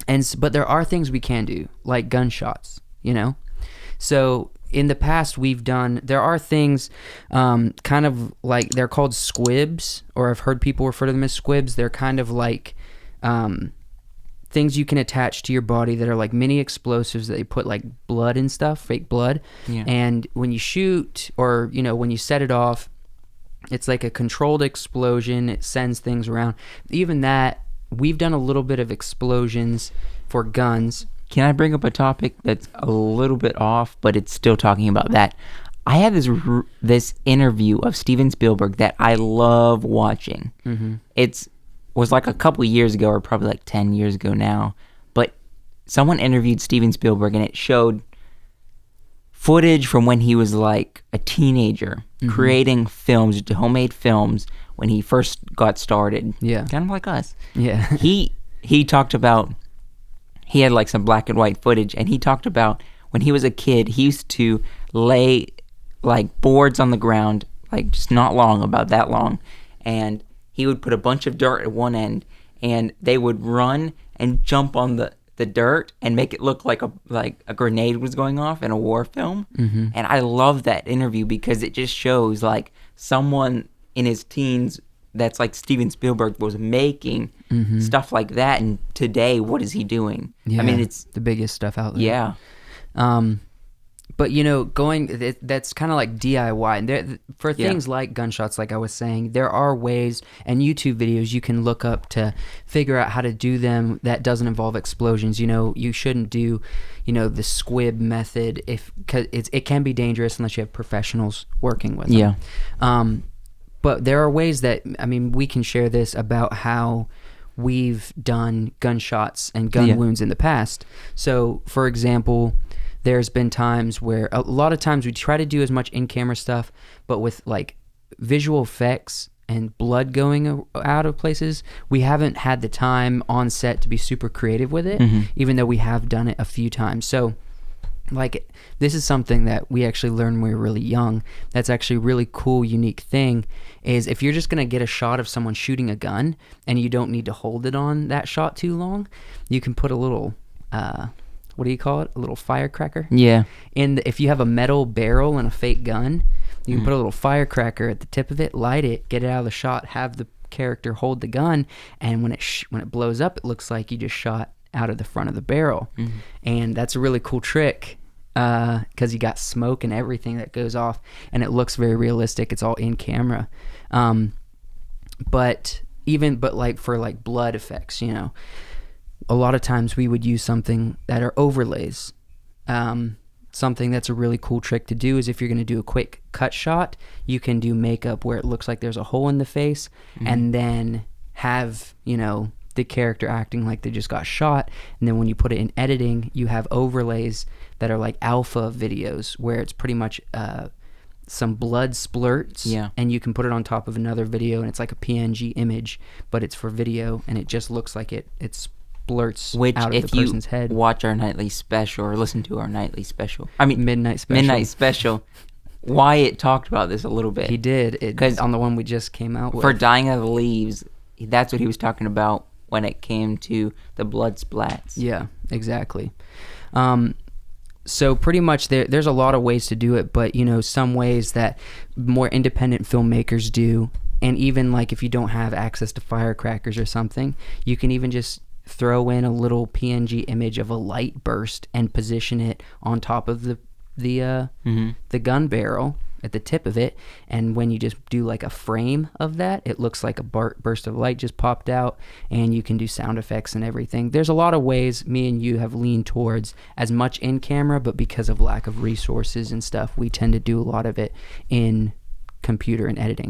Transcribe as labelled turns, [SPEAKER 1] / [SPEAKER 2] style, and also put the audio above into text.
[SPEAKER 1] But there are things we can do, like gunshots, So in the past, there are things kind of like, they're called squibs, or I've heard people refer to them as squibs. They're kind of like things you can attach to your body that are like mini explosives that they put like blood and stuff, fake blood.
[SPEAKER 2] Yeah.
[SPEAKER 1] And when you shoot, or, when you set it off, it's like a controlled explosion. It sends things around. Even that, we've done a little bit of explosions for guns.
[SPEAKER 2] Can I bring up a topic that's a little bit off, but it's still talking about that? I had this interview of Steven Spielberg that I love watching.
[SPEAKER 1] Mm-hmm.
[SPEAKER 2] It was like a couple years ago, or probably like 10 years ago now, but someone interviewed Steven Spielberg, and it showed footage from when he was like a teenager, creating films, homemade films, when he first got started.
[SPEAKER 1] Yeah.
[SPEAKER 2] Kind of like us.
[SPEAKER 1] Yeah.
[SPEAKER 2] He talked about, he had like some black and white footage, and he talked about when he was a kid, he used to lay like boards on the ground, like just not long, about that long, and he would put a bunch of dirt at one end, and they would run and jump on the dirt and make it look like a grenade was going off in a war film.
[SPEAKER 1] Mm-hmm.
[SPEAKER 2] And I love that interview because it just shows like someone in his teens that's like Steven Spielberg was making stuff like that, and today what is he doing?
[SPEAKER 1] Yeah,
[SPEAKER 2] I mean, it's
[SPEAKER 1] the biggest stuff out there.
[SPEAKER 2] Yeah.
[SPEAKER 1] But that's kind of like DIY, and for things like gunshots, like I was saying, there are ways and YouTube videos you can look up to figure out how to do them that doesn't involve explosions. You shouldn't do the squib method because it can be dangerous unless you have professionals working with them.
[SPEAKER 2] Yeah.
[SPEAKER 1] But there are ways that, we can share this about how we've done gunshots and gun wounds in the past. So, for example, there's been times where, a lot of times we try to do as much in-camera stuff, but with like visual effects and blood going out of places, we haven't had the time on set to be super creative with it, even though we have done it a few times. So, like, this is something that we actually learned when we were really young. That's actually a really cool, unique thing, is if you're just going to get a shot of someone shooting a gun and you don't need to hold it on that shot too long, you can put a little, what do you call it? A little firecracker?
[SPEAKER 2] Yeah.
[SPEAKER 1] If you have a metal barrel and a fake gun, you can put a little firecracker at the tip of it, light it, get it out of the shot, have the character hold the gun, and when it blows up, it looks like you just shot out of the front of the barrel. And that's a really cool trick, because you got smoke and everything that goes off, and it looks very realistic. It's all in camera. But like for like blood effects, a lot of times we would use something that are overlays. Something that's a really cool trick to do is if you're going to do a quick cut shot, you can do makeup where it looks like there's a hole in the face, and then have the character acting like they just got shot, and then when you put it in editing, you have overlays that are like alpha videos where it's pretty much some blood splurts, and you can put it on top of another video, and it's like a PNG image, but it's for video, and it just looks like it splurts out of the person's head.
[SPEAKER 2] Which, if you watch our nightly special or listen to our nightly special,
[SPEAKER 1] midnight special,
[SPEAKER 2] Wyatt talked about this a little bit.
[SPEAKER 1] He did, because on the one we just came out with.
[SPEAKER 2] For Dying of the Leaves, that's what he was talking about when it came to the blood splats.
[SPEAKER 1] Yeah, exactly. So pretty much there's a lot of ways to do it, but some ways that more independent filmmakers do, and even like if you don't have access to firecrackers or something, you can even just throw in a little PNG image of a light burst and position it on top of the gun barrel at the tip of it, and when you just do like a frame of that, it looks like a burst of light just popped out, and you can do sound effects and everything. There's a lot of ways. Me and you have leaned towards as much in camera, but because of lack of resources and stuff, we tend to do a lot of it in computer and editing.